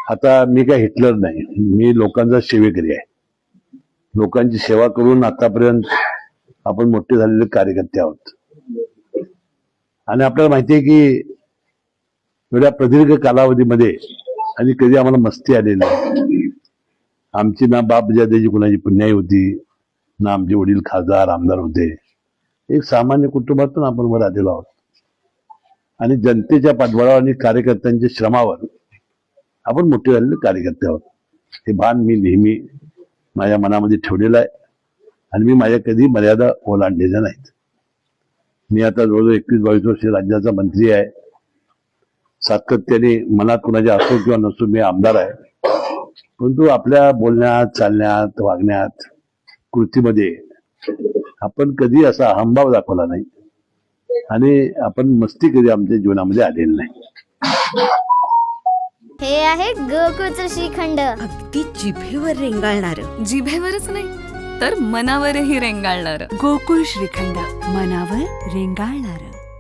आता मी काय हिटलर नाही, मी लोकांचा सेवेकरी आहे. लोकांची सेवा करून आतापर्यंत आपण मोठे झालेले कार्यकर्ते आहोत. आणि आपल्याला माहिती आहे की एवढ्या प्रदीर्घ कालावधीमध्ये आणि कधी आम्हाला मस्ती आलेली नाही. आमची ना बाप जादेची कुणाची पुण्याई होती, ना आमचे वडील खासदार आमदार होते. एक सामान्य कुटुंबातून आपण वर आलेलो आहोत आणि जनतेच्या पाठबळावर आणि कार्यकर्त्यांच्या श्रमावर आपण मोठे झालेले कार्यकर्ते आहोत. हे भान मी नेहमी माझ्या मनामध्ये ठेवलेलं आहे आणि मी माझ्या कधी मर्यादा ओलांडलेल्या नाहीत. मी आता जवळजवळ 21-22 वर्ष राज्याचा मंत्री आहे. सातत्याने मनात कुणाच्या असो किंवा नसो मी आमदार आहे, परंतु आपल्या बोलण्यात, चालण्यात, वागण्यात, कृतीमध्ये आपण कधी असा अहंभाव दाखवला नाही आणि आपण मस्ती कधी आमच्या जीवनामध्ये आलेली नाही. हे आहे गोकुळचं श्रीखंड. अगदी जिभेवर रेंगाळणार. जिभेवरच नाही तर मनावरही रेंगाळणार. गोकुळ श्रीखंड, मनावर रेंगाळणार.